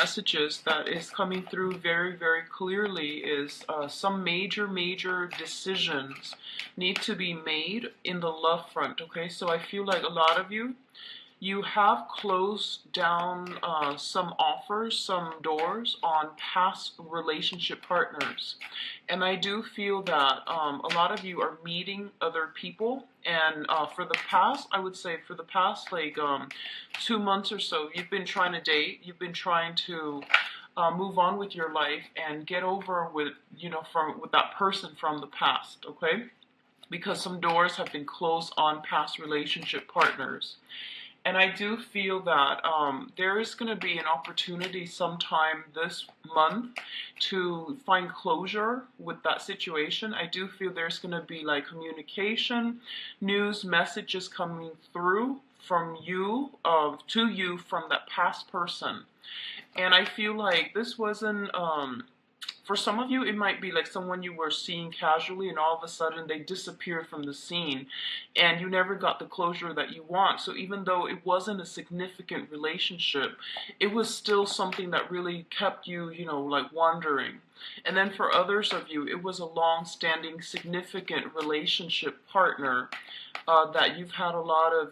messages that is coming through very, very clearly is some major decisions need to be made in the love front, okay? So I feel like a lot of you have closed down some offers, some doors on past relationship partners. And I do feel that a lot of you are meeting other people. And for the past, I would say for the past like 2 months or so, you've been trying to date, you've been trying to move on with your life and get over with, with that person from the past, okay? Because some doors have been closed on past relationship partners. And I do feel that there is going to be an opportunity sometime this month to find closure with that situation. I do feel there's going to be like communication, news, messages coming through from you, to you from that past person. And I feel like this wasn't, for some of you, it might be like someone you were seeing casually and all of a sudden they disappeared from the scene and you never got the closure that you want. So even though it wasn't a significant relationship, it was still something that really kept you, like wondering. And then for others of you, it was a long-standing, significant relationship partner that you've had a lot of,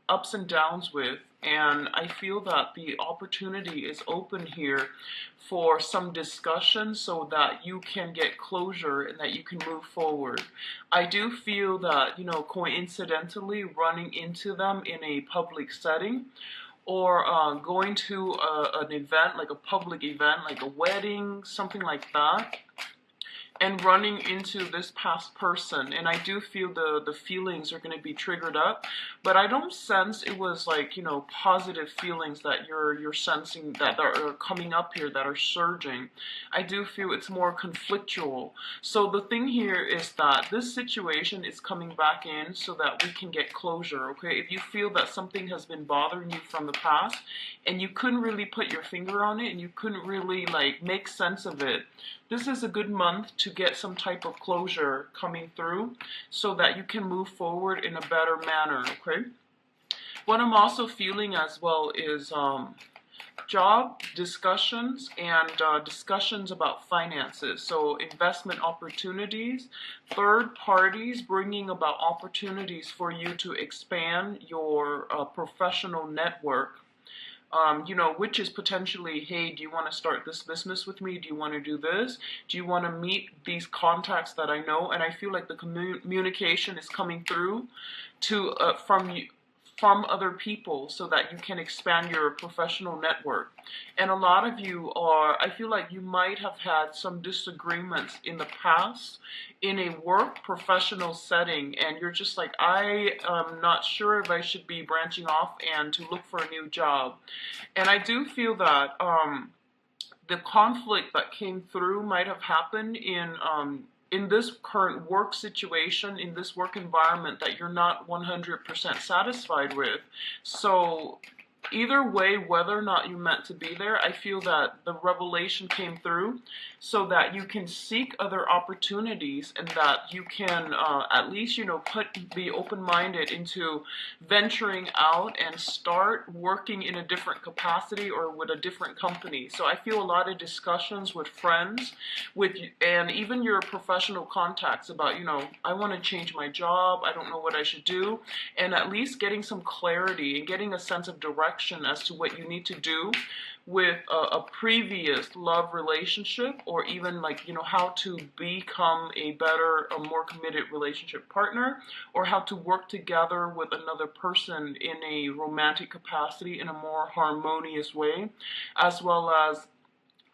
ups and downs with. And I feel that the opportunity is open here for some discussion so that you can get closure and that you can move forward. I do feel that, coincidentally running into them in a public setting or going to an event, like a public event, like a wedding, something like that, and running into this past person. And I do feel the feelings are going to be triggered up, but I don't sense it was like, positive feelings that you're sensing that are coming up here, that are surging. I do feel it's more conflictual. So the thing here is that this situation is coming back in so that we can get closure, okay? If you feel that something has been bothering you from the past and you couldn't really put your finger on it and you couldn't really like make sense of it, this is a good month to get some type of closure coming through so that you can move forward in a better manner, okay? What I'm also feeling as well is job discussions and discussions about finances. So investment opportunities, third parties bringing about opportunities for you to expand your professional network. Which is potentially, hey, do you want to start this business with me? Do you want to do this? Do you want to meet these contacts that I know? And I feel like the communication is coming through to from other people so that you can expand your professional network. And a lot of you I feel like you might have had some disagreements in the past in a work professional setting, and you're just like, I am not sure if I should be branching off and to look for a new job. And I do feel that the conflict that came through might have happened in this current work situation, in this work environment that you're not 100% satisfied with. So either way, whether or not you meant to be there, I feel that the revelation came through so that you can seek other opportunities and that you can at least, be open-minded into venturing out and start working in a different capacity or with a different company. So I feel a lot of discussions with friends, and even your professional contacts about, I want to change my job, I don't know what I should do, and at least getting some clarity and getting a sense of direction as to what you need to do with a previous love relationship, or even like, how to become a better, a more committed relationship partner, or how to work together with another person in a romantic capacity in a more harmonious way, as well as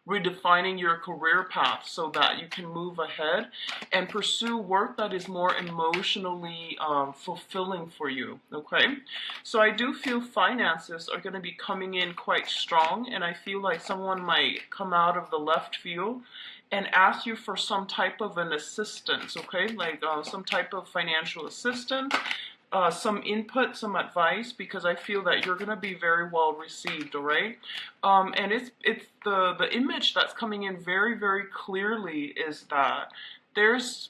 redefining your career path so that you can move ahead and pursue work that is more emotionally fulfilling for you, okay? So I do feel finances are going to be coming in quite strong, and I feel like someone might come out of the left field and ask you for some type of an assistance, okay? Like some type of financial assistance, some input, some advice, because I feel that you're going to be very well received, all right? And it's the image that's coming in very, very clearly is that there's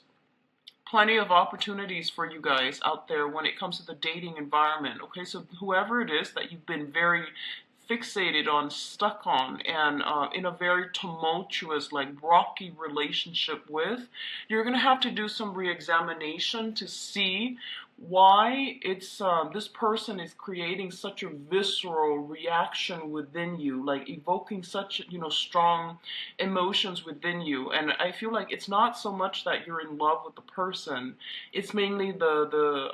plenty of opportunities for you guys out there when it comes to the dating environment, okay? So whoever it is that you've been very fixated on, stuck on, and in a very tumultuous, like rocky relationship with, you're going to have to do some re-examination to see why it's this person is creating such a visceral reaction within you, like evoking such, you know, strong emotions within you. And I feel like it's not so much that you're in love with the person, it's mainly the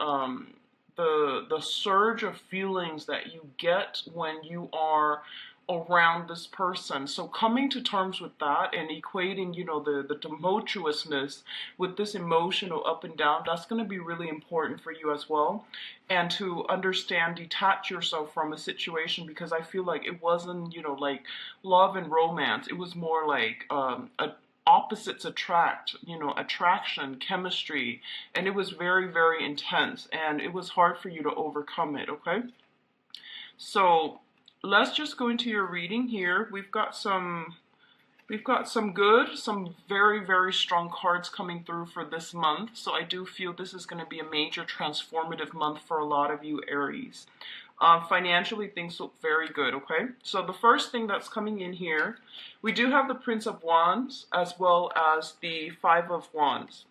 surge of feelings that you get when you are around this person. So coming to terms with that and equating, you know, the tumultuousness with this emotional up and down, that's going to be really important for you as well. And to understand, detach yourself from a situation, because I feel like it wasn't, you know, like love and romance. It was more like a opposites attract, you know, attraction, chemistry, and it was very, very intense, and it was hard for you to overcome it, okay? So let's just go into your reading here. We've got some very, very strong cards coming through for this month. So I do feel this is going to be a major transformative month for a lot of you Aries. Financially, things look very good, okay? So the first thing that's coming in here, we do have the Prince of Wands as well as the Five of Wands.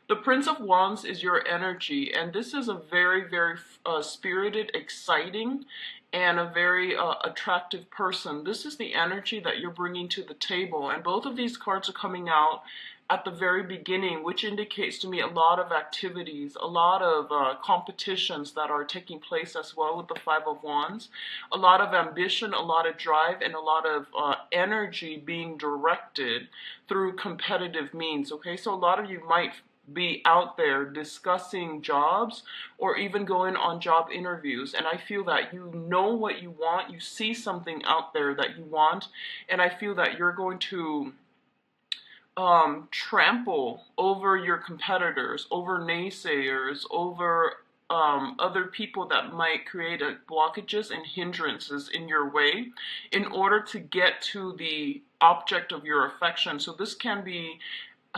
The Prince of Wands is your energy, and this is a very, very spirited, exciting, and a very attractive person. This is the energy that you're bringing to the table, and both of these cards are coming out at the very beginning, which indicates to me a lot of activities, a lot of competitions that are taking place as well with the Five of Wands, a lot of ambition, a lot of drive, and a lot of energy being directed through competitive means, okay? So a lot of you might be out there discussing jobs or even going on job interviews, and I feel that you know what you want, you see something out there that you want, and I feel that you're going to trample over your competitors, over naysayers, over other people that might create blockages and hindrances in your way in order to get to the object of your affection. So this can be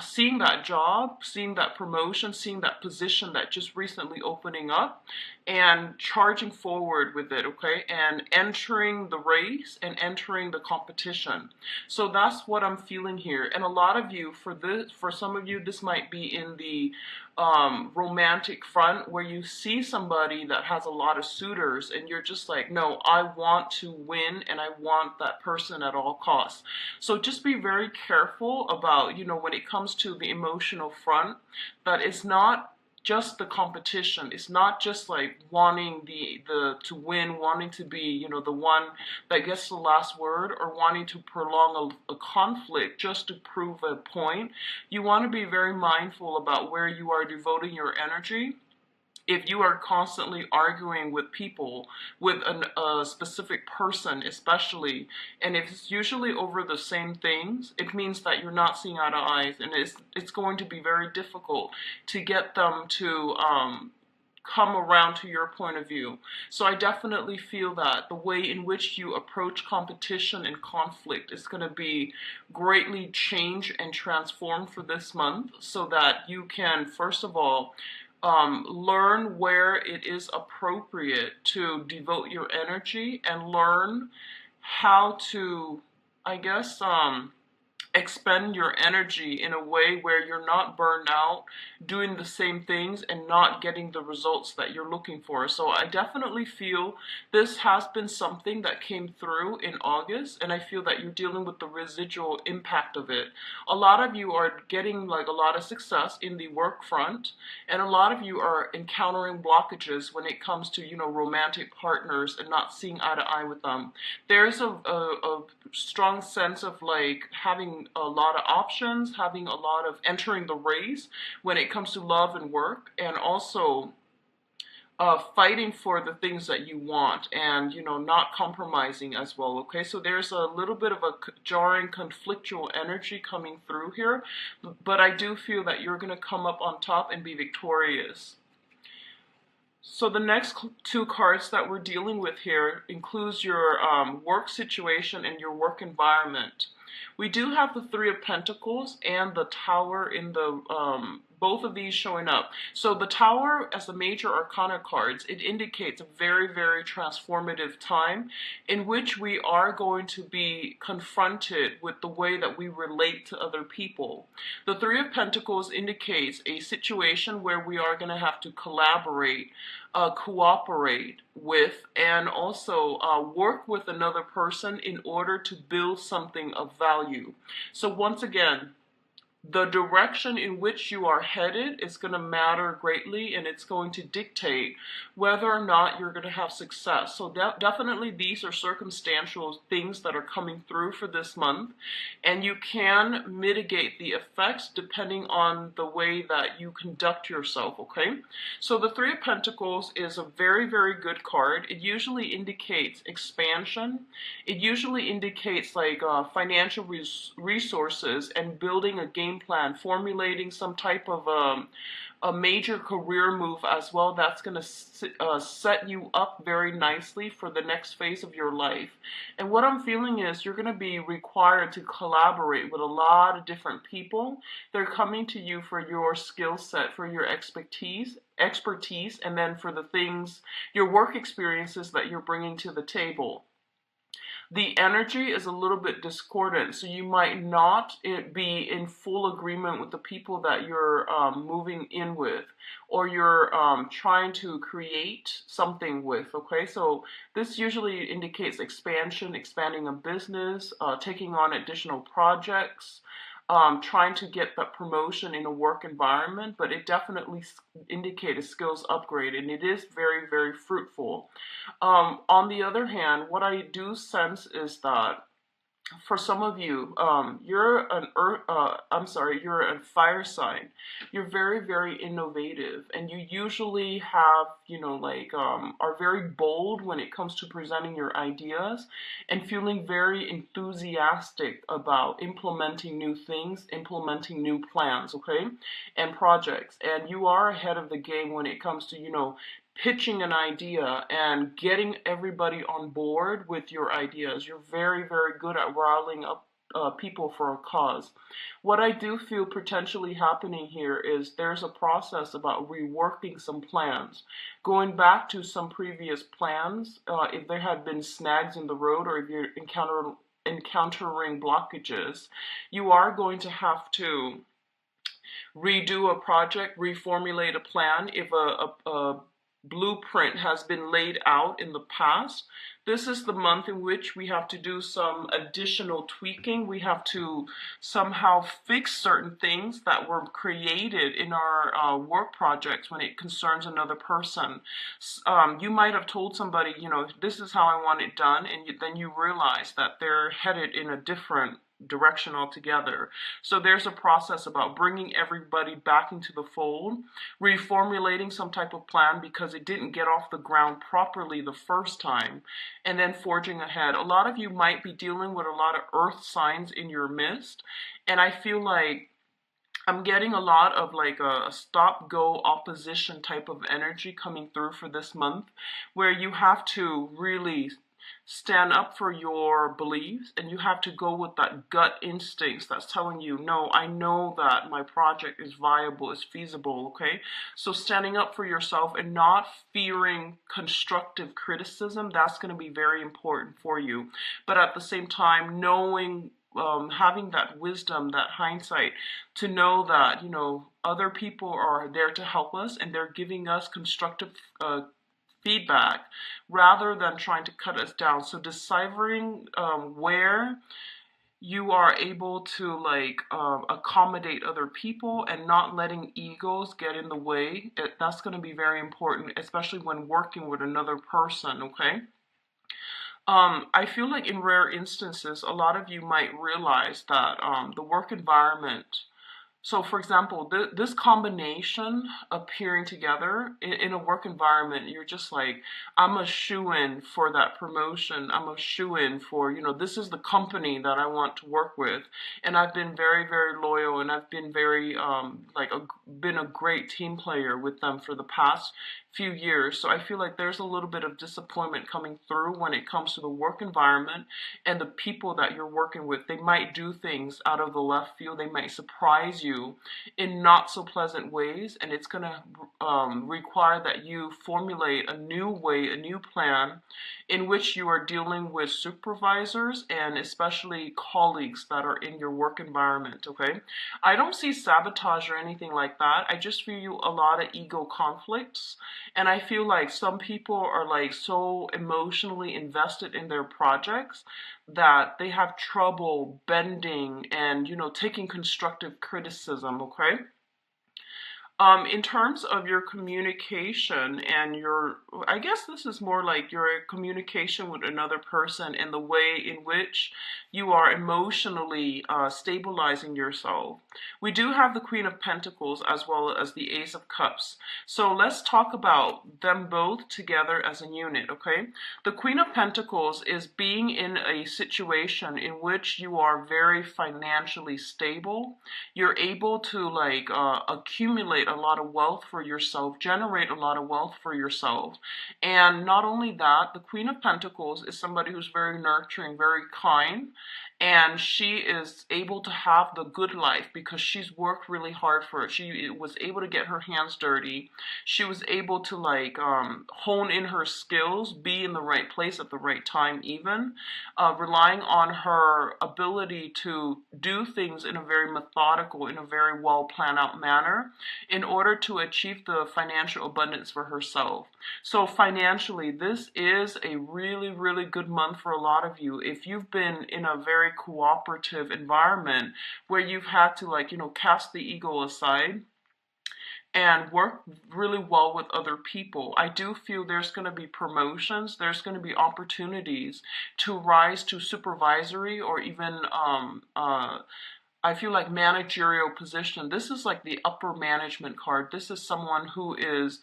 seeing that job, seeing that promotion, seeing that position that just recently opening up and charging forward with it, okay? And entering the race and entering the competition. So that's what I'm feeling here. And a lot of you, for some of you, this might be in the romantic front where you see somebody that has a lot of suitors and you're just like, no, I want to win and I want that person at all costs. So just be very careful about, you know, when it comes to the emotional front, that it's not just the competition. It's not just like wanting to win, wanting to be, you know, the one that gets the last word, or wanting to prolong a conflict just to prove a point. You want to be very mindful about where you are devoting your energy. If you are constantly arguing with people, with a specific person especially, and if it's usually over the same things, it means that you're not seeing eye to eye, and it's going to be very difficult to get them to come around to your point of view. So I definitely feel that the way in which you approach competition and conflict is going to be greatly changed and transformed for this month, so that you can, first of all, learn where it is appropriate to devote your energy, and learn how to, I guess, expend your energy in a way where you're not burned out doing the same things and not getting the results that you're looking for. So I definitely feel this has been something that came through in August, and I feel that you're dealing with the residual impact of it. A lot of you are getting like a lot of success in the work front, and a lot of you are encountering blockages when it comes to, you know, romantic partners and not seeing eye to eye with them. There's a strong sense of like having a lot of options, having a lot of entering the race when it comes to love and work, and also fighting for the things that you want, and, you know, not compromising as well, okay? So there's a little bit of a jarring, conflictual energy coming through here, but I do feel that you're going to come up on top and be victorious. So the next two cards that we're dealing with here includes your work situation and your work environment. We do have the Three of Pentacles and the Tower in the both of these showing up. So the Tower, as the major arcana cards, it indicates a very, very transformative time in which we are going to be confronted with the way that we relate to other people. The Three of Pentacles indicates a situation where we are going to have to collaborate, cooperate with, and also work with another person in order to build something of value. So once again, the direction in which you are headed is going to matter greatly, and it's going to dictate whether or not you're going to have success. So definitely these are circumstantial things that are coming through for this month, and you can mitigate the effects depending on the way that you conduct yourself, okay? So the Three of Pentacles is a very, very good card. It usually indicates expansion. It usually indicates like financial resources and building a game plan, formulating some type of a major career move as well. That's going to set you up very nicely for the next phase of your life. And what I'm feeling is you're going to be required to collaborate with a lot of different people. They're coming to you for your skill set, for your expertise, and then for the things, your work experiences that you're bringing to the table. The energy is a little bit discordant, so you might not be in full agreement with the people that you're moving in with, or you're trying to create something with, okay? So this usually indicates expansion, expanding a business, taking on additional projects, trying to get that promotion in a work environment, but it definitely indicates a skills upgrade, and it is very, very fruitful. On the other hand, what I do sense is that for some of you, you're you're a fire sign. You're very, very innovative, and you usually have, are very bold when it comes to presenting your ideas and feeling very enthusiastic about implementing new things, implementing new plans, okay, and projects. And you are ahead of the game when it comes to, pitching an idea and getting everybody on board with your ideas. You're very, very good at riling up people for a cause. What I do feel potentially happening here is there's a process about reworking some plans, going back to some previous plans, if there had been snags in the road, or if you're encountering blockages. You are going to have to redo a project, reformulate a plan if a blueprint has been laid out in the past. This is the month in which we have to do some additional tweaking. We have to somehow fix certain things that were created in our work projects when it concerns another person. You might have told somebody, this is how I want it done, and then you realize that they're headed in a different direction altogether. So there's a process about bringing everybody back into the fold, reformulating some type of plan because it didn't get off the ground properly the first time, and then forging ahead. A lot of you might be dealing with a lot of earth signs in your midst, and I feel like I'm getting a lot of like a stop-go opposition type of energy coming through for this month, where you have to really stand up for your beliefs, and you have to go with that gut instincts that's telling you, no, I know that my project is viable, is feasible, okay? So standing up for yourself and not fearing constructive criticism, that's going to be very important for you. But at the same time, knowing, having that wisdom, that hindsight, to know that, other people are there to help us, and they're giving us constructive feedback rather than trying to cut us down. So deciphering where you are able to accommodate other people and not letting egos get in the way, that's going to be very important, especially when working with another person, okay? I feel like in rare instances, a lot of you might realize that the work environment, so for example, this combination appearing together in a work environment, you're just like, I'm a shoo-in for that promotion. I'm a shoo-in for, this is the company that I want to work with. And I've been very, very loyal, and I've been very, been a great team player with them for the past few years. So I feel like there's a little bit of disappointment coming through when it comes to the work environment and the people that you're working with. They might do things out of the left field. They might surprise you in not so pleasant ways, and it's going to require that you formulate a new way, a new plan in which you are dealing with supervisors and especially colleagues that are in your work environment, okay? I don't see sabotage or anything like that. I just feel a lot of ego conflicts, and I feel like some people are like so emotionally invested in their projects that they have trouble bending and, you know, taking constructive criticism, okay? In terms of your communication and I guess this is more like your communication with another person and the way in which you are emotionally stabilizing yourself. We do have the Queen of Pentacles as well as the Ace of Cups. So let's talk about them both together as a unit, okay? The Queen of Pentacles is being in a situation in which you are very financially stable. You're able to like accumulate a lot of wealth for yourself, generate a lot of wealth for yourself. And not only that, the Queen of Pentacles is somebody who's very nurturing, very kind, and she is able to have the good life because she's worked really hard for it. She was able to get her hands dirty. She was able to like hone in her skills, be in the right place at the right time even, relying on her ability to do things in a very methodical, in a very well planned out manner in order to achieve the financial abundance for herself. So financially, this is a really, really good month for a lot of you. If you've been in a very cooperative environment where you've had to like, you know, cast the ego aside and work really well with other people, I do feel there's going to be promotions, there's going to be opportunities to rise to supervisory or even I feel like managerial position. This is like the upper management card. This is someone who is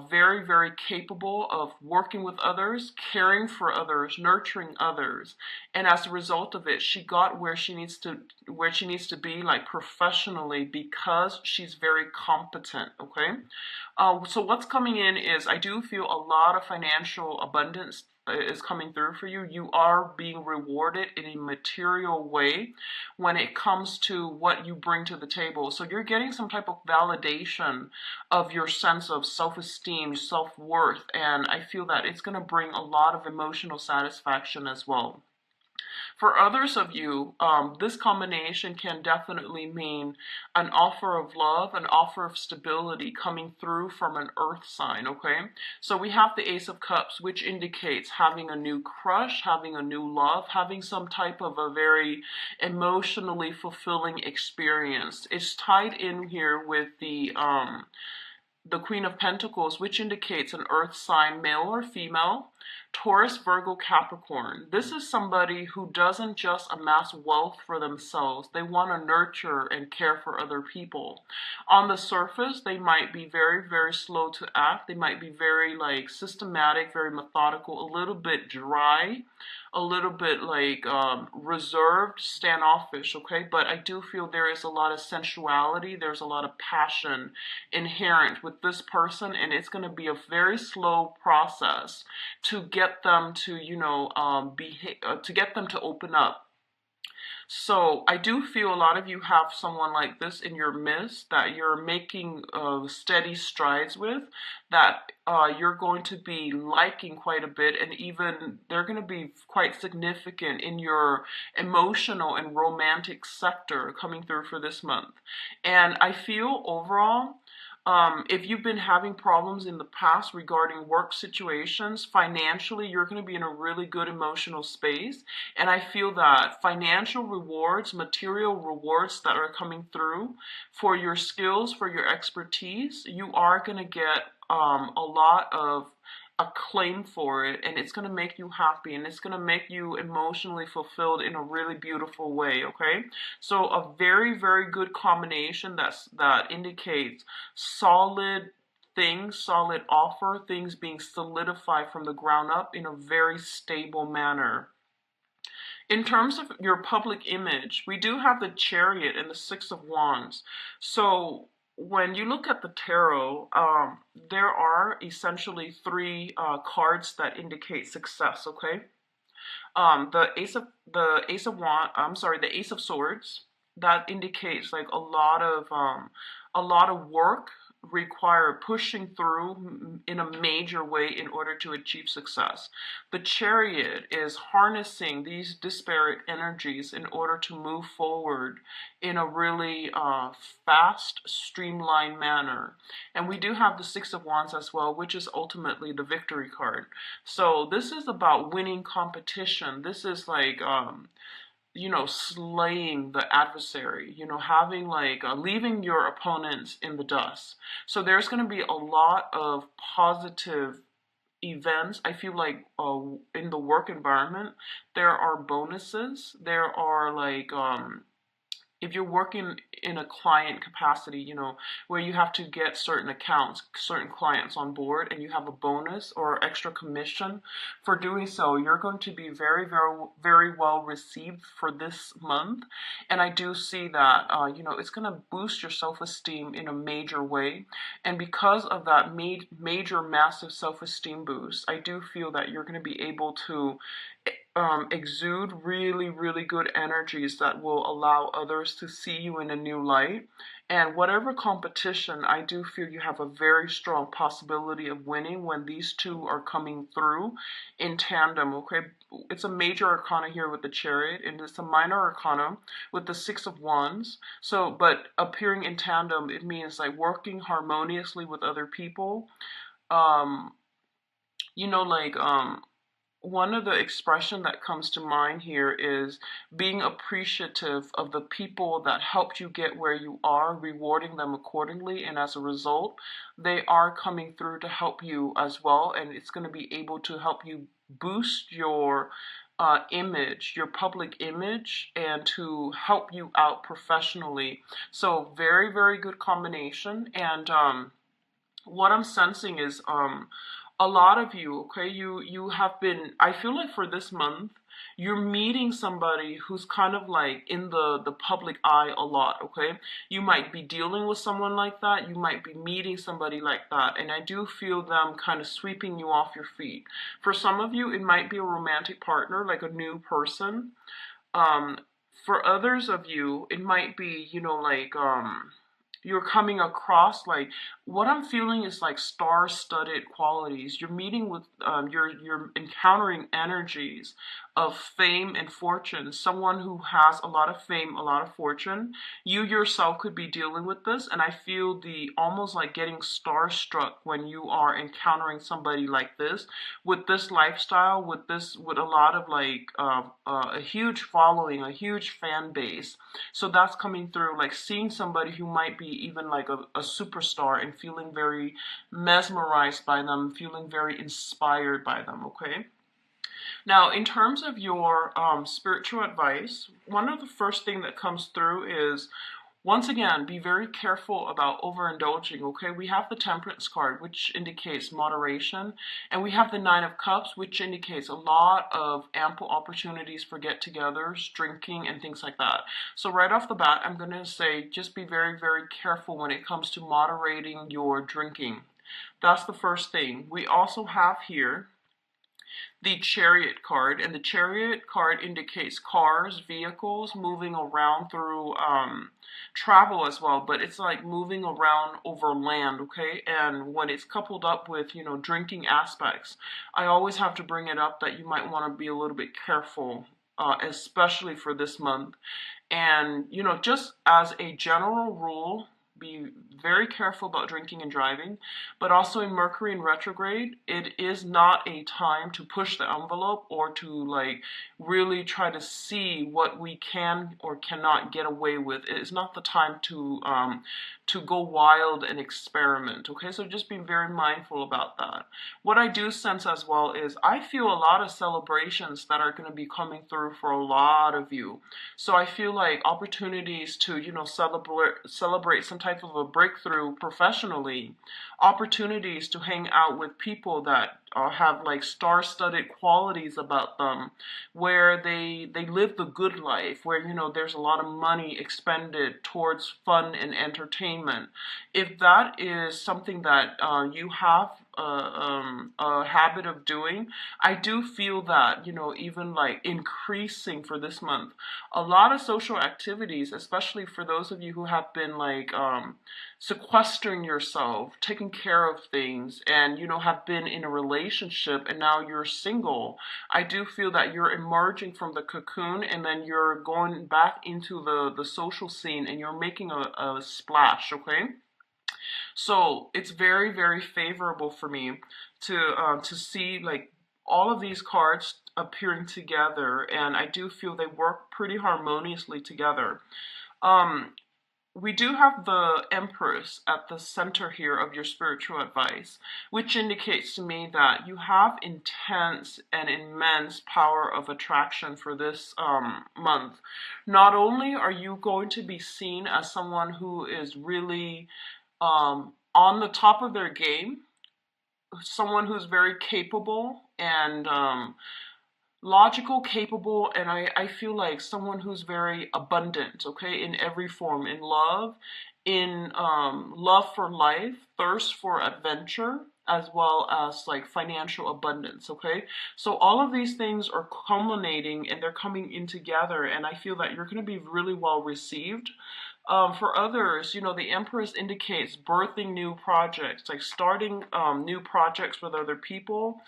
very, very capable of working with others, caring for others, nurturing others, and as a result of it, she got where she needs to be, like professionally, because she's very competent. Okay, so what's coming in is I do feel a lot of financial abundance is coming through for you. You are being rewarded in a material way when it comes to what you bring to the table. So you're getting some type of validation of your sense of self-esteem, self-worth, and I feel that it's going to bring a lot of emotional satisfaction as well. For others of you, this combination can definitely mean an offer of love, an offer of stability coming through from an earth sign, okay? So we have the Ace of Cups, which indicates having a new crush, having a new love, having some type of a very emotionally fulfilling experience. It's tied in here with the Queen of Pentacles, which indicates an earth sign, male or female, Taurus, Virgo, Capricorn. This is somebody who doesn't just amass wealth for themselves. They want to nurture and care for other people. On the surface, they might be very, very slow to act. They might be very like systematic, very methodical, a little bit dry, a little bit like reserved, standoffish, okay? But I do feel there is a lot of sensuality, there's a lot of passion inherent with this person, and it's going to be a very slow process to get them to, you know, to get them to open up. So I do feel a lot of you have someone like this in your midst that you're making steady strides with, that you're going to be liking quite a bit, and even they're going to be quite significant in your emotional and romantic sector coming through for this month. And I feel overall, if you've been having problems in the past regarding work situations, financially, you're going to be in a really good emotional space. And I feel that financial rewards, material rewards that are coming through for your skills, for your expertise, you are going to get a lot of acclaim for it, and it's going to make you happy, and it's going to make you emotionally fulfilled in a really beautiful way, okay? So a very, very good combination that indicates solid things, solid offer, things being solidified from the ground up in a very stable manner. In terms of your public image, we do have the Chariot and the Six of Wands. So when you look at the tarot, there are essentially three cards that indicate success. Okay, the Ace of Wand. I'm sorry, the Ace of Swords. That indicates like a lot of work require pushing through in a major way in order to achieve success. The Chariot is harnessing these disparate energies in order to move forward in a really fast, streamlined manner. And we do have the Six of Wands as well, which is ultimately the victory card. So this is about winning competition. This is like slaying the adversary, having like leaving your opponents in the dust. So there's going to be a lot of positive events. I feel like in the work environment, there are bonuses. There are like if you're working in a client capacity, where you have to get certain accounts, certain clients on board, and you have a bonus or extra commission for doing so, you're going to be very, very, very well received for this month. And I do see that, it's going to boost your self-esteem in a major way. And because of that major, massive self-esteem boost, I do feel that you're going to be able to exude really, really good energies that will allow others to see you in a new light. And whatever competition, I do feel you have a very strong possibility of winning when these two are coming through in tandem, okay? It's a major arcana here with the Chariot, and it's a minor arcana with the Six of Wands. So, but appearing in tandem, it means like working harmoniously with other people. Um, like, one of the expression that comes to mind here is being appreciative of the people that helped you get where you are, rewarding them accordingly, and as a result, they are coming through to help you as well, and it's going to be able to help you boost your image, your public image, and to help you out professionally. So very, very good combination. And what I'm sensing is a lot of you, okay, you have been, I feel like for this month, you're meeting somebody who's kind of like in the public eye a lot, okay? You might be dealing with someone like that. You might be meeting somebody like that. And I do feel them kind of sweeping you off your feet. For some of you, it might be a romantic partner, like a new person. Um, for others of you, it might be, you're coming across like what I'm feeling is like star-studded qualities. You're meeting with you're encountering energies of fame and fortune. Someone who has a lot of fame, a lot of fortune. You yourself could be dealing with this, and I feel the almost like getting starstruck when you are encountering somebody like this with this lifestyle, with a lot of like a huge following, a huge fan base. So that's coming through, like seeing somebody who might be even like a superstar and feeling very mesmerized by them, feeling very inspired by them, okay? Now, in terms of your spiritual advice, one of the first thing that comes through is, once again, be very careful about overindulging, okay? We have the Temperance card, which indicates moderation, and we have the Nine of Cups, which indicates a lot of ample opportunities for get-togethers, drinking, and things like that. So right off the bat, I'm going to say just be very, very careful when it comes to moderating your drinking. That's the first thing. We also have here the Chariot card, and the Chariot card indicates cars, vehicles moving around through travel as well, but it's like moving around over land, okay? And when it's coupled up with, drinking aspects, I always have to bring it up that you might want to be a little bit careful, especially for this month. And, just as a general rule, be very careful about drinking and driving, but also in Mercury in retrograde, it is not a time to push the envelope or to like really try to see what we can or cannot get away with. It is not the time to go wild and experiment, okay? So just be very mindful about that. What I do sense as well is I feel a lot of celebrations that are going to be coming through for a lot of you. So I feel like opportunities to, celebrate some type type of a breakthrough professionally, opportunities to hang out with people that have like star-studded qualities about them, where they live the good life, where there's a lot of money expended towards fun and entertainment. If that is something that you have a habit of doing, I do feel that even like increasing for this month. A lot of social activities, especially for those of you who have been like sequestering yourself, taking care of things, and have been in a relationship and now you're single. I do feel that you're emerging from the cocoon and then you're going back into the social scene and you're making a splash, okay? So it's very, very favorable for me to see like all of these cards appearing together, and I do feel they work pretty harmoniously together. Um, we do have the Empress at the center here of your spiritual advice, which indicates to me that you have intense and immense power of attraction for this month. Not only are you going to be seen as someone who is really on the top of their game, someone who's very capable and logical, capable, and I feel like someone who's very abundant, okay, in every form, in love for life, thirst for adventure, as well as like financial abundance, okay? So all of these things are culminating and they're coming in together, and I feel that you're going to be really well received. For others, the Empress indicates birthing new projects, like starting new projects with other people,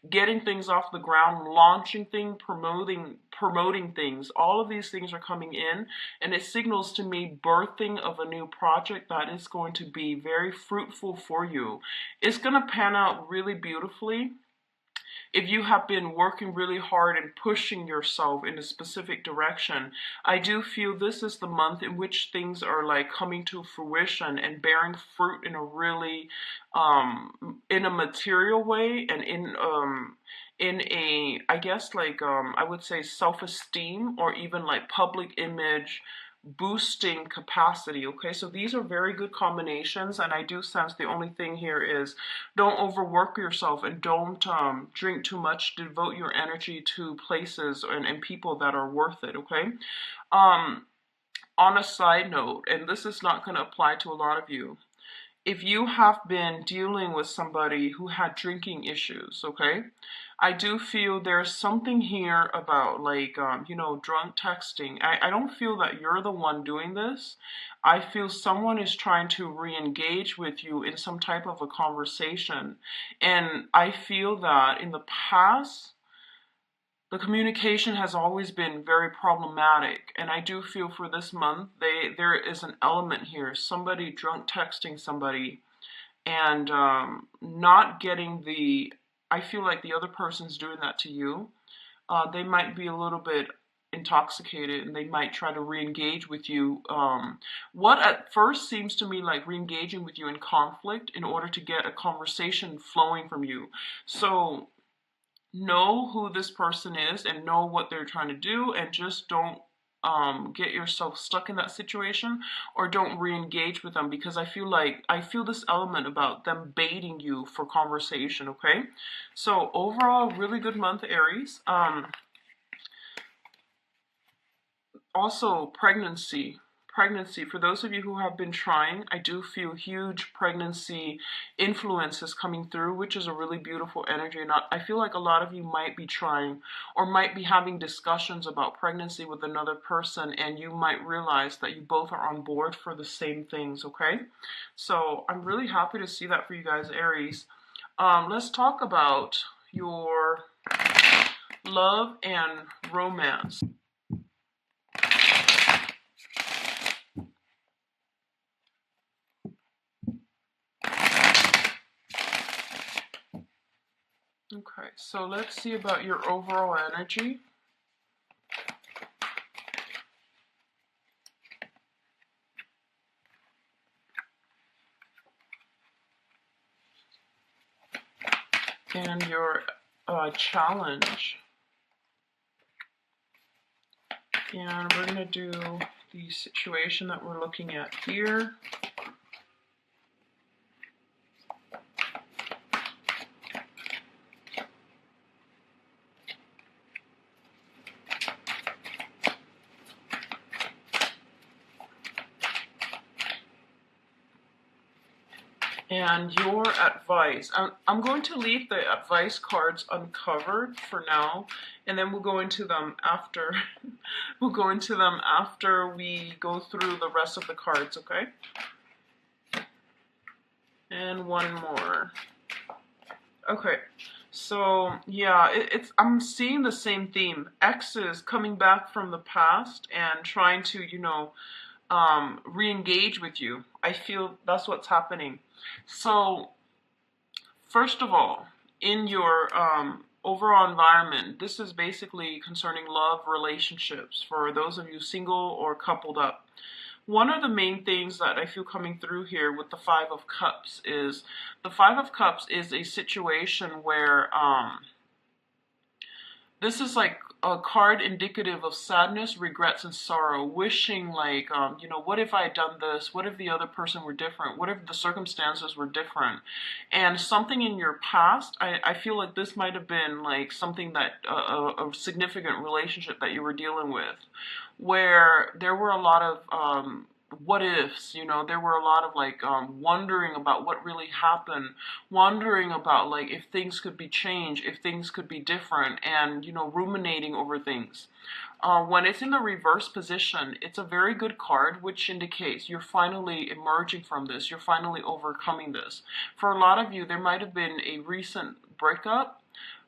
getting things off the ground, launching things, promoting things. All of these things are coming in, and it signals to me birthing of a new project that is going to be very fruitful for you. It's going to pan out really beautifully. If you have been working really hard and pushing yourself in a specific direction, I do feel this is the month in which things are like coming to fruition and bearing fruit in a really, in a material way, and in a, I guess like, I would say self-esteem or even like public image boosting capacity, okay? So these are very good combinations, and I do sense the only thing here is don't overwork yourself and don't drink too much. Devote your energy to places and people that are worth it, okay? Um, on a side note, and this is not going to apply to a lot of you, if you have been dealing with somebody who had drinking issues, okay, I do feel there's something here about like, drunk texting. I don't feel that you're the one doing this. I feel someone is trying to re-engage with you in some type of a conversation. And I feel that in the past, the communication has always been very problematic, and I do feel for this month there is an element here, somebody drunk texting somebody and not getting the, I feel like the other person's doing that to you. They might be a little bit intoxicated and they might try to re-engage with you. What at first seems to me like re-engaging with you in conflict in order to get a conversation flowing from you. So know who this person is and know what they're trying to do, and just don't get yourself stuck in that situation, or don't re-engage with them, because I feel this element about them baiting you for conversation, okay? So overall, really good month, Aries. Also, pregnancy, for those of you who have been trying, I do feel huge pregnancy influences coming through, which is a really beautiful energy. And I feel like a lot of you might be trying or might be having discussions about pregnancy with another person, and you might realize that you both are on board for the same things, okay? So I'm really happy to see that for you guys, Aries. Let's talk about your love and romance. Okay, so let's see about your overall energy. And your challenge. And we're going to do the situation that we're looking at here. And your advice. I'm going to leave the advice cards uncovered for now, and then we'll go into them after. We'll go into them after we go through the rest of the cards, okay? And one more. Okay. So yeah, I'm seeing the same theme. Exes coming back from the past and trying to, re-engage with you. I feel that's what's happening. So first of all, in your overall environment, this is basically concerning love relationships for those of you single or coupled up. One of the main things that I feel coming through here with the Five of Cups is the Five of Cups is a situation where this is like a card indicative of sadness, regrets, and sorrow, wishing like, what if I had done this? What if the other person were different? What if the circumstances were different? And something in your past, I feel like this might have been like something that, a significant relationship that you were dealing with, where there were a lot of, what ifs, there were a lot of like wondering about what really happened, wondering about like if things could be changed, if things could be different, and ruminating over things. When it's in the reverse position, it's a very good card, which indicates you're finally emerging from this, you're finally overcoming this. For a lot of you, there might have been a recent breakup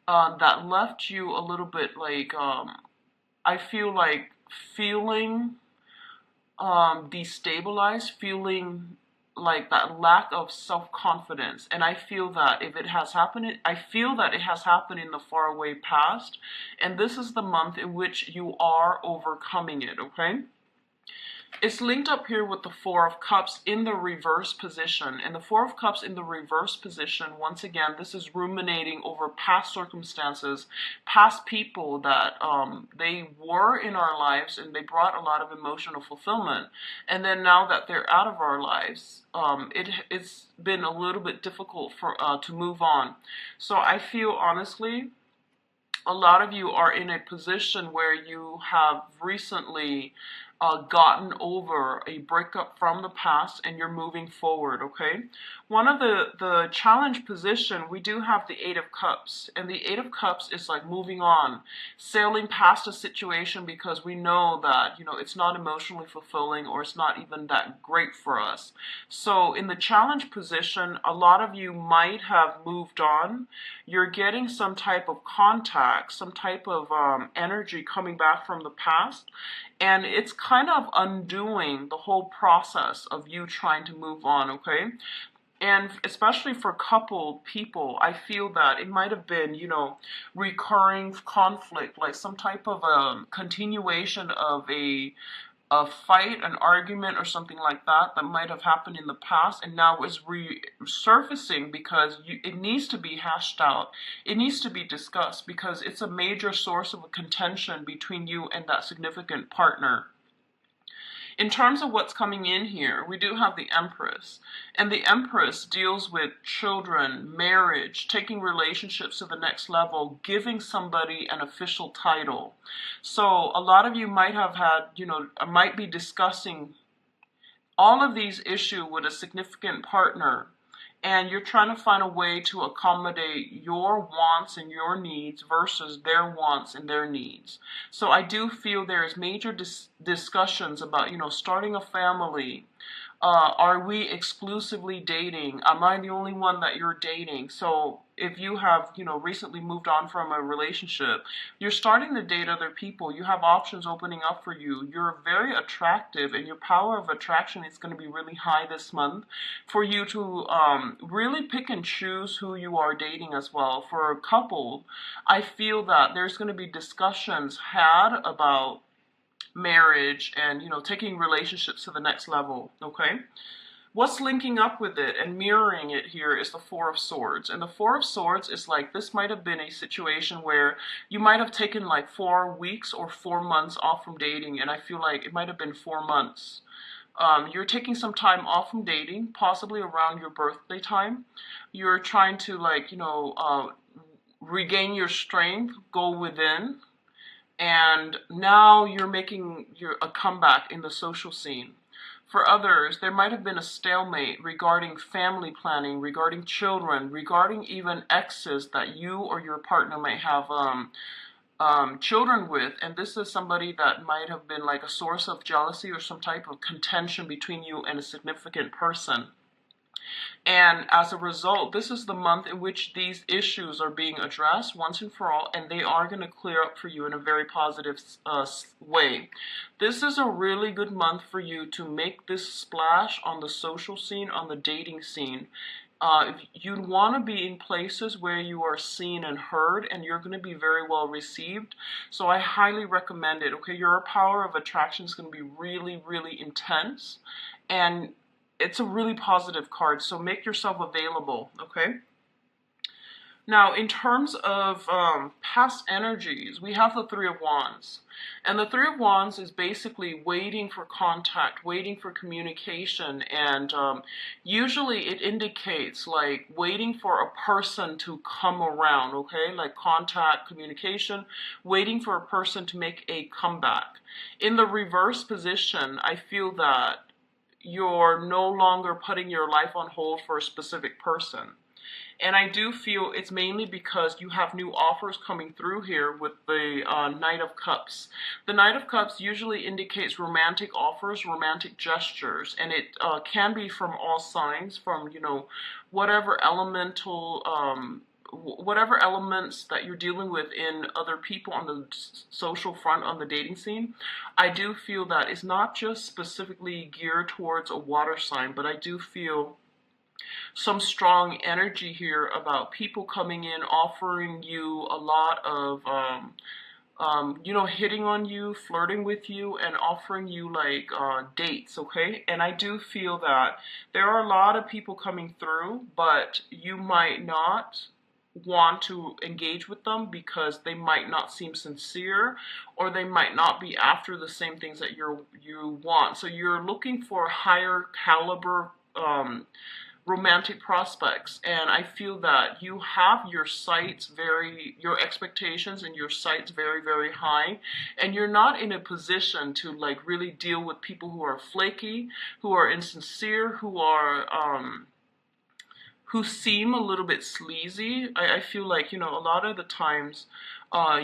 that left you a little bit like, I feel like feeling destabilized, feeling like that lack of self-confidence. And I feel that if it has happened, I feel that it has happened in the faraway past, and this is the month in which you are overcoming it, okay? It's linked up here with the Four of Cups in the reverse position. And the Four of Cups in the reverse position, once again, this is ruminating over past circumstances, past people that they were in our lives and they brought a lot of emotional fulfillment. And then now that they're out of our lives, it's been a little bit difficult for to move on. So I feel honestly, a lot of you are in a position where you have recently gotten over a breakup from the past and you're moving forward, okay? One of the challenge position, we do have the Eight of Cups, and the Eight of Cups is like moving on, sailing past a situation because we know that, it's not emotionally fulfilling or it's not even that great for us. So in the challenge position, a lot of you might have moved on. You're getting some type of contact, some type of energy coming back from the past, and it's kind of undoing the whole process of you trying to move on, okay? And especially for coupled people, I feel that it might have been, recurring conflict, like some type of continuation of a fight, an argument, or something like that that might have happened in the past and now is resurfacing because it needs to be hashed out. It needs to be discussed because it's a major source of contention between you and that significant partner. In terms of what's coming in here, we do have the Empress. And the Empress deals with children, marriage, taking relationships to the next level, giving somebody an official title. So a lot of you might have had, might be discussing all of these issues with a significant partner, and you're trying to find a way to accommodate your wants and your needs versus their wants and their needs. So I do feel there is major discussions about, starting a family. Are we exclusively dating? Am I the only one that you're dating? So if you have, recently moved on from a relationship, you're starting to date other people. You have options opening up for you. You're very attractive, and your power of attraction is going to be really high this month for you to really pick and choose who you are dating as well. For a couple, I feel that there's going to be discussions had about marriage and taking relationships to the next level, okay? What's linking up with it and mirroring it here is the Four of Swords. And the Four of Swords is like, this might have been a situation where you might have taken like 4 weeks or 4 months off from dating, and I feel like it might have been 4 months. You're taking some time off from dating, possibly around your birthday time. You're trying to like, regain your strength, go within, and now you're making a comeback in the social scene. For others, there might have been a stalemate regarding family planning, regarding children, regarding even exes that you or your partner might have children with, and this is somebody that might have been like a source of jealousy or some type of contention between you and a significant person. And as a result, this is the month in which these issues are being addressed once and for all, and they are going to clear up for you in a very positive way. This is a really good month for you to make this splash on the social scene, on the dating scene. If you want to be in places where you are seen and heard, and you're going to be very well received. So I highly recommend it. Okay, your power of attraction is going to be really, really intense, and it's a really positive card, so make yourself available, okay? Now, in terms of past energies, we have the Three of Wands. And the Three of Wands is basically waiting for contact, waiting for communication, and usually it indicates like waiting for a person to come around, okay? Like contact, communication, waiting for a person to make a comeback. In the reverse position, I feel that you're no longer putting your life on hold for a specific person. And I do feel it's mainly because you have new offers coming through here with the Knight of Cups. The Knight of Cups usually indicates romantic offers, romantic gestures, and it can be from all signs, from, you know, whatever elemental whatever elements that you're dealing with in other people on the social front, on the dating scene. I do feel that it's not just specifically geared towards a water sign, but I do feel some strong energy here about people coming in, offering you a lot of, you know, hitting on you, flirting with you, and offering you like dates, okay? And I do feel that there are a lot of people coming through, but you might not want to engage with them because they might not seem sincere, or they might not be after the same things that you want. So you're looking for higher caliber romantic prospects, and I feel that you have your sights your expectations and your sights very, very high, and you're not in a position to like really deal with people who are flaky, who are insincere, who seem a little bit sleazy. I feel like, you know, a lot of the times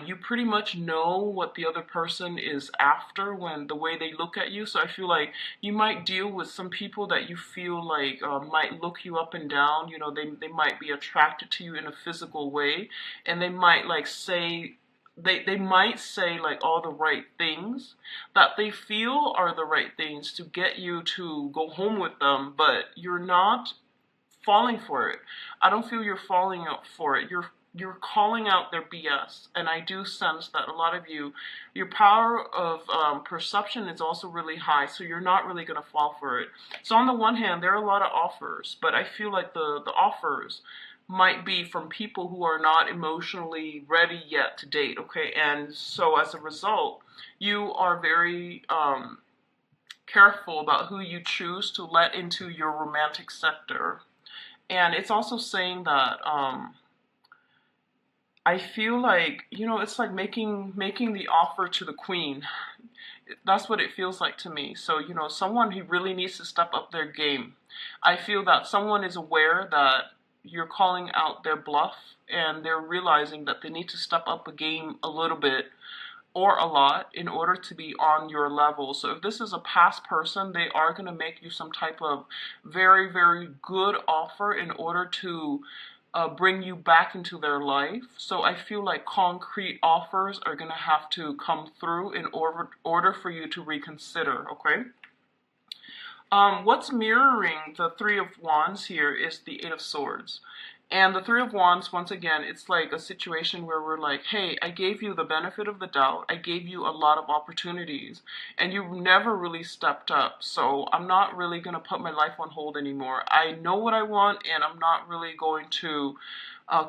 you pretty much know what the other person is after when the way they look at you. So I feel like you might deal with some people that you feel like might look you up and down. You know, they might be attracted to you in a physical way, and they might like say, they might say like all the right things that they feel are the right things to get you to go home with them, but you're not falling for it. I don't feel you're falling out for it. You're calling out their BS, and I do sense that a lot of you, your power of perception is also really high, so you're not really going to fall for it. So on the one hand, there are a lot of offers, but I feel like the offers might be from people who are not emotionally ready yet to date, okay? And so as a result, you are very careful about who you choose to let into your romantic sector. And it's also saying that I feel like, you know, it's like making the offer to the queen. That's what it feels like to me. So, you know, someone who really needs to step up their game. I feel that someone is aware that you're calling out their bluff, and they're realizing that they need to step up a game a little bit or a lot in order to be on your level. So if this is a past person, they are going to make you some type of very, very good offer in order to bring you back into their life. So I feel like concrete offers are going to have to come through in order for you to reconsider, okay? What's mirroring the Three of Wands here is the Eight of Swords. And the Three of Wands, once again, it's like a situation where we're like, hey, I gave you the benefit of the doubt. I gave you a lot of opportunities, and you've never really stepped up. So I'm not really going to put my life on hold anymore. I know what I want, and I'm not really going to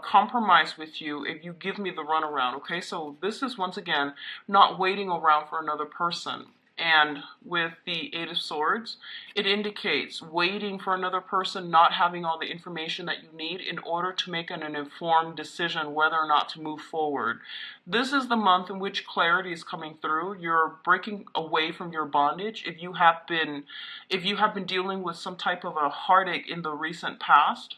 compromise with you if you give me the runaround, okay? So this is, once again, not waiting around for another person. And with the Eight of Swords, it indicates waiting for another person, not having all the information that you need in order to make an informed decision whether or not to move forward. This is the month in which clarity is coming through. You're breaking away from your bondage. If you have been dealing with some type of a heartache in the recent past,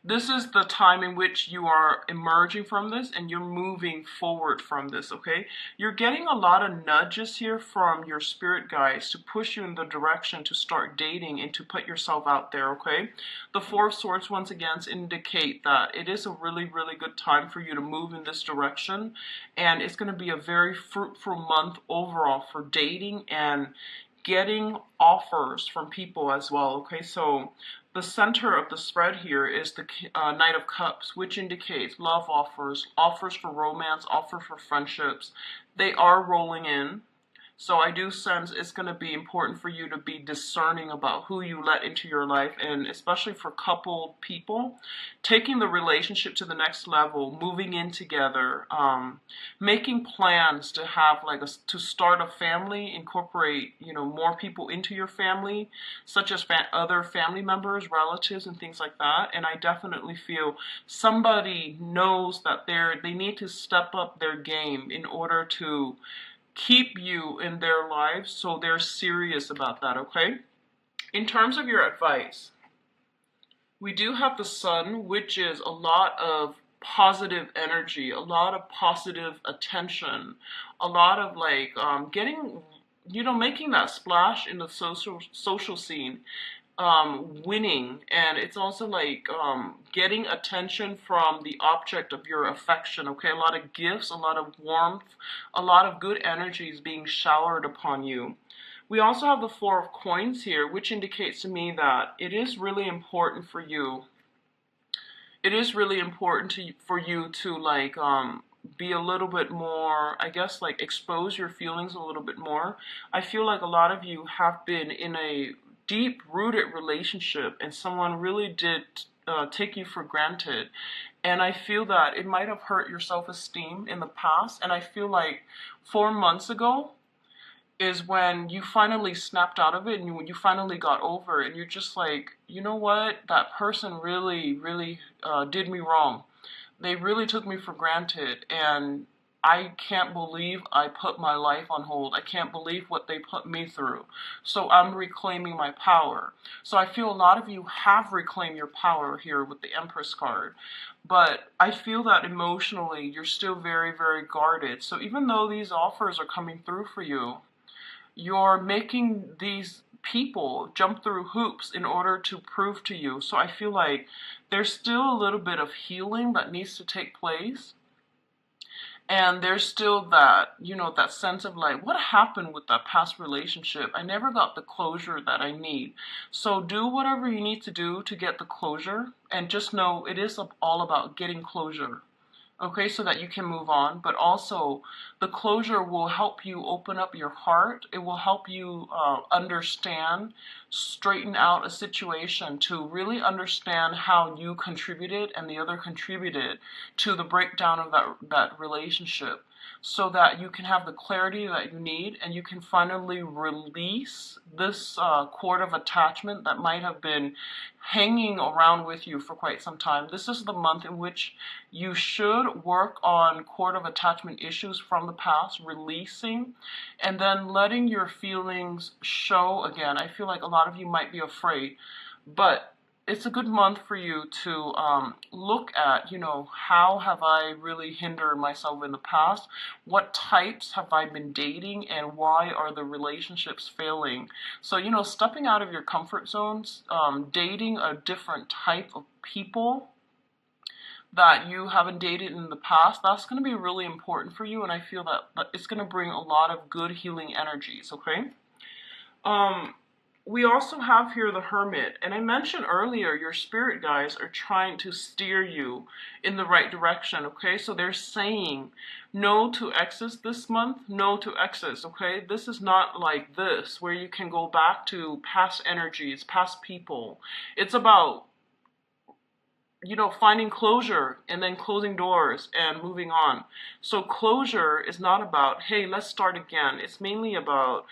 this is the time in which you are emerging from this and you're moving forward from this, okay? You're getting a lot of nudges here from your spirit guides to push you in the direction to start dating and to put yourself out there, okay? The Four of Swords, once again, indicate that it is a really, really good time for you to move in this direction. And it's going to be a very fruitful month overall for dating and getting offers from people as well, okay? So the center of the spread here is the Knight of Cups, which indicates love offers, offers for romance, offers for friendships. They are rolling in. So I do sense it's going to be important for you to be discerning about who you let into your life, and especially for coupled people, taking the relationship to the next level, moving in together, making plans to have to start a family, incorporate more people into your family, such as other family members, relatives, and things like that. And I definitely feel somebody knows that they need to step up their game in order to keep you in their lives, so they're serious about that, okay? In terms of your advice, we do have the Sun, which is a lot of positive energy, a lot of positive attention, a lot of getting, making that splash in the social scene, winning, and it's also getting attention from the object of your affection, okay? A lot of gifts, a lot of warmth, a lot of good energies being showered upon you. We also have the Four of Coins here, which indicates to me that it is really important for you. It is really important for you to be a little bit more, I guess, expose your feelings a little bit more. I feel like a lot of you have been in a deep-rooted relationship and someone really did take you for granted. And I feel that it might have hurt your self-esteem in the past. And I feel like 4 months ago is when you finally snapped out of it and you finally got over it. And you're just like, you know what? That person really, really did me wrong. They really took me for granted. And I can't believe I put my life on hold. I can't believe what they put me through. So I'm reclaiming my power. So I feel a lot of you have reclaimed your power here with the Empress card. But I feel that emotionally you're still very, very guarded. So even though these offers are coming through for you, you're making these people jump through hoops in order to prove to you. So I feel like there's still a little bit of healing that needs to take place. And there's still that, that sense of what happened with that past relationship? I never got the closure that I need. So do whatever you need to do to get the closure. And just know it is all about getting closure. Okay, so that you can move on. But also, the closure will help you open up your heart. It will help you understand, straighten out a situation to really understand how you contributed and the other contributed to the breakdown of that relationship, so that you can have the clarity that you need and you can finally release this cord of attachment that might have been hanging around with you for quite some time. This is the month in which you should work on cord of attachment issues from the past, releasing, and then letting your feelings show again. I feel like a lot of you might be afraid, but it's a good month for you to look at, how have I really hindered myself in the past? What types have I been dating, and why are the relationships failing? So, stepping out of your comfort zones, dating a different type of people that you haven't dated in the past, that's going to be really important for you. And I feel that it's going to bring a lot of good healing energies, okay? We also have here the Hermit, and I mentioned earlier your spirit guides are trying to steer you in the right direction, okay? So they're saying no to exes this month, no to exes, okay? This is not like this, where you can go back to past energies, past people. It's about you know, finding closure and then closing doors and moving on. So closure is not about, hey, let's start again. It's mainly about,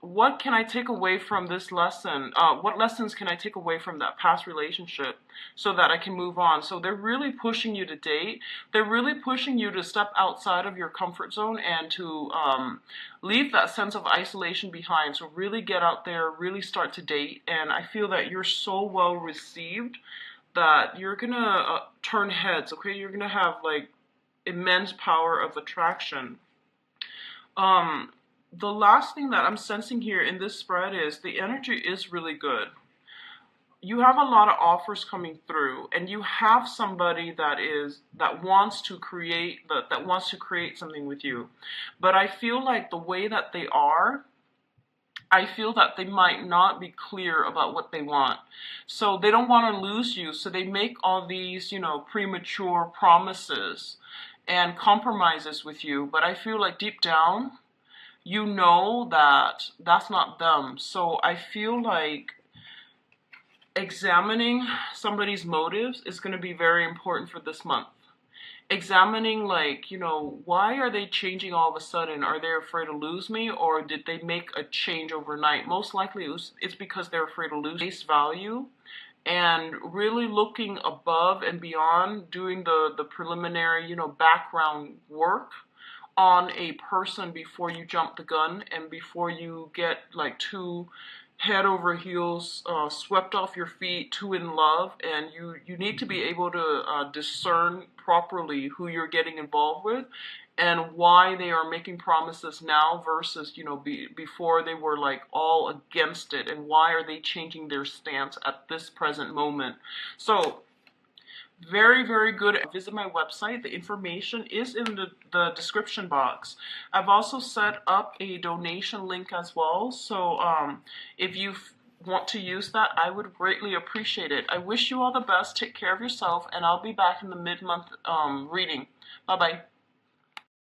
what can I take away from this lesson? What lessons can I take away from that past relationship so that I can move on? So they're really pushing you to date. They're really pushing you to step outside of your comfort zone and to leave that sense of isolation behind. So really get out there, really start to date. And I feel that you're so well received that you're gonna turn heads, okay? You're gonna have like immense power of attraction. Um, the last thing that I'm sensing here in this spread is the energy is really good. You have a lot of offers coming through, and you have somebody that wants to create that wants to create something with you. But I feel like the way that they are, I feel that they might not be clear about what they want. So they don't want to lose you, so they make all these, you know, premature promises and compromises with you. But I feel like deep down, you know that that's not them. So I feel like examining somebody's motives is going to be very important for this month. Examining, like, you know, why are they changing all of a sudden? Are they afraid to lose me, or did they make a change overnight? Most likely it's because they're afraid to lose face value, and really looking above and beyond, doing the preliminary, you know, background work on a person before you jump the gun and before you get like too head over heels, swept off your feet, too in love. And you need to be able to discern properly who you're getting involved with and why they are making promises now versus, you know, before they were like all against it, and why are they changing their stance at this present moment. So very, very good. Visit my website. The information is in the description box. I've also set up a donation link as well. So if you want to use that, I would greatly appreciate it. I wish you all the best. Take care of yourself, and I'll be back in the mid-month reading. Bye-bye.